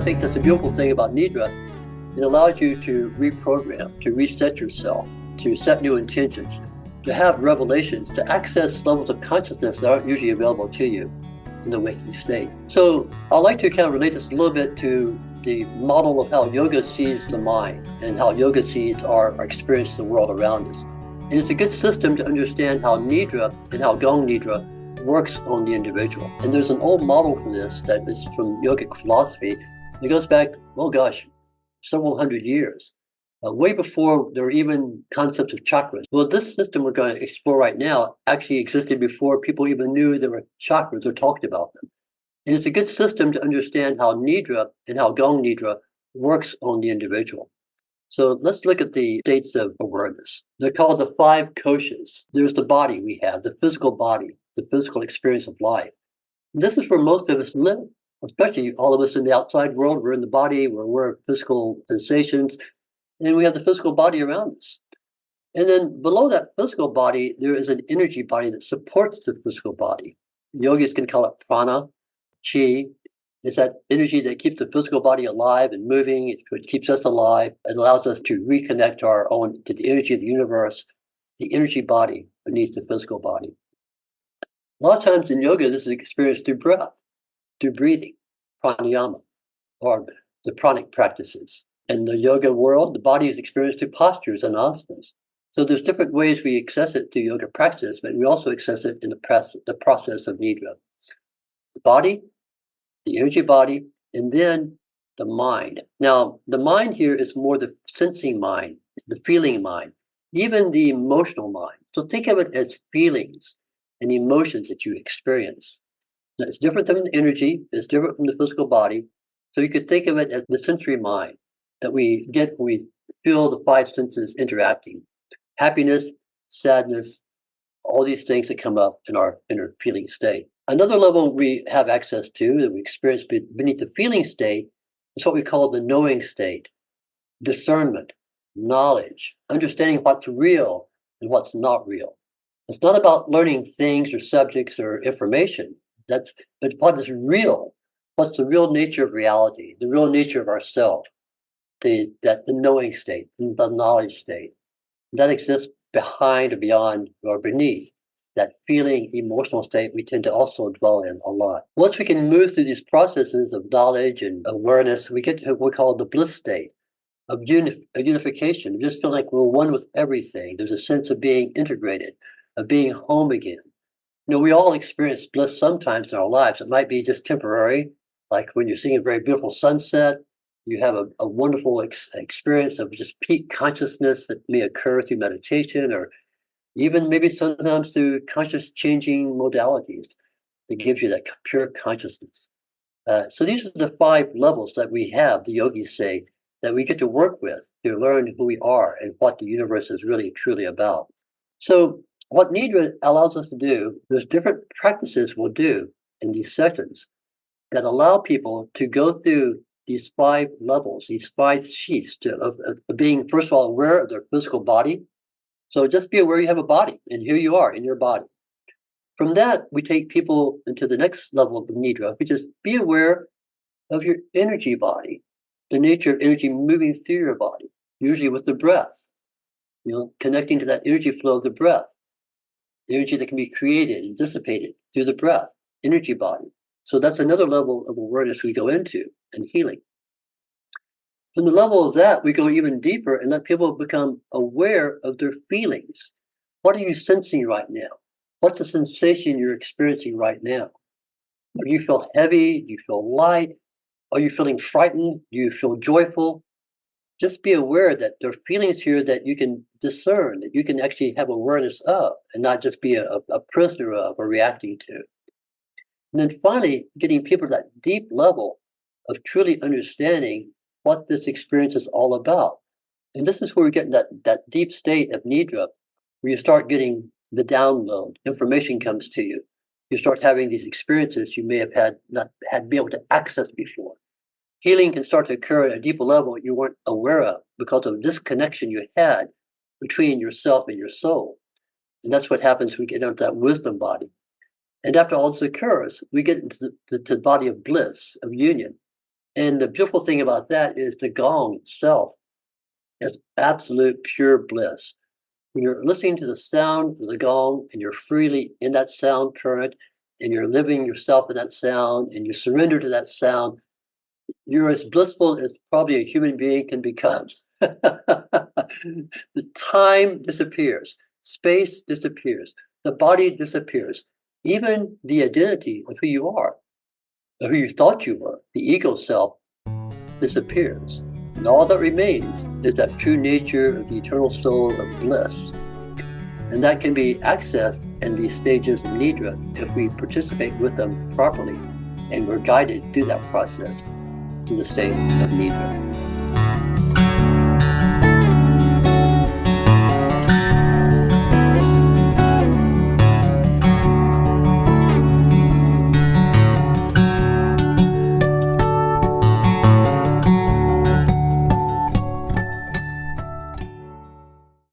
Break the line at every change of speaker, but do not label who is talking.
I think that's a beautiful thing about Nidra. It allows you to reprogram, to reset yourself, to set new intentions, to have revelations, to access levels of consciousness that aren't usually available to you in the waking state. So I'd like to kind of relate this a little bit to the model of how yoga sees the mind and how yoga sees our experience of the world around us. And it's a good system to understand how Nidra and how Gong Nidra works on the individual. And there's an old model for this that is from yogic philosophy. It goes back, oh gosh, several hundred years, way before there were even concepts of chakras. Well, this system we're going to explore right now actually existed before people even knew there were chakras or talked about them. And it's a good system to understand how Nidra and how Gong Nidra works on the individual. So let's look at the states of awareness. They're called the 5 koshas. There's the body we have, the physical body, the physical experience of life. And this is where most of us live, especially all of us in the outside world. We're in the body, we're aware of physical sensations, and we have the physical body around us. And then below that physical body, there is an energy body that supports the physical body. Yogis can call it prana, chi. It's that energy that keeps the physical body alive and moving. It keeps us alive. It allows us to reconnect to the energy of the universe, the energy body beneath the physical body. A lot of times in yoga, this is experienced through breath, through breathing, pranayama, or the pranic practices. In the yoga world, the body is experienced through postures and asanas. So there's different ways we access it through yoga practice, but we also access it in the process of Nidra. The body, the energy body, and then the mind. Now, the mind here is more the sensing mind, the feeling mind, even the emotional mind. So think of it as feelings and emotions that you experience. Now, it's different than energy, it's different from the physical body. So you could think of it as the sensory mind that we get when we feel the 5 senses interacting. Happiness, sadness, all these things that come up in our inner feeling state. Another level we have access to that we experience beneath the feeling state is what we call the knowing state. Discernment, knowledge, understanding what's real and what's not real. It's not about learning things or subjects or information. But what is real. What's the real nature of reality, the real nature of ourself, the knowing state, the knowledge state. That exists behind or beyond or beneath that feeling, emotional state we tend to also dwell in a lot. Once we can move through these processes of knowledge and awareness, we get to what we call the bliss state of unification. We just feel like we're one with everything. There's a sense of being integrated, of being home again. We all experience bliss sometimes in our lives. It might be just temporary, like when you're seeing a very beautiful sunset, you have a wonderful experience of just peak consciousness that may occur through meditation or even maybe sometimes through conscious changing modalities that gives you that pure consciousness. So these are the 5 levels that we have, the yogis say, that we get to work with to learn who we are and what the universe is really truly about. So what Nidra allows us to do, there's different practices we'll do in these sessions that allow people to go through these 5 levels, these 5 sheets of being, first of all, aware of their physical body. So just be aware you have a body, and here you are in your body. From that, we take people into the next level of the Nidra, which is be aware of your energy body, the nature of energy moving through your body, usually with the breath, connecting to that energy flow of the breath, energy that can be created and dissipated through the breath, energy body. So that's another level of awareness we go into and healing. From the level of that, we go even deeper and let people become aware of their feelings. What are you sensing right now? What's the sensation you're experiencing right now? Do you feel heavy? Do you feel light? Are you feeling frightened? Do you feel joyful? Just be aware that there are feelings here that you can discern, that you can actually have awareness of, and not just be a prisoner of or reacting to. And then finally, getting people to that deep level of truly understanding what this experience is all about. And this is where we get in that deep state of Nidra, where you start getting the download, information comes to you. You start having these experiences you may have not been able to access before. Healing can start to occur at a deeper level you weren't aware of because of this connection you had between yourself and your soul. And that's what happens when we get into that wisdom body. And after all this occurs, we get into the body of bliss, of union. And the beautiful thing about that is the gong itself is absolute pure bliss. When you're listening to the sound of the gong and you're freely in that sound current and you're living yourself in that sound and you surrender to that sound, you're as blissful as probably a human being can become. The time disappears, space disappears, the body disappears, even the identity of who you are, of who you thought you were, the ego self disappears. And all that remains is that true nature of the eternal soul of bliss. And that can be accessed in these stages of Nidra if we participate with them properly and we're guided through that process to the state of Nidra.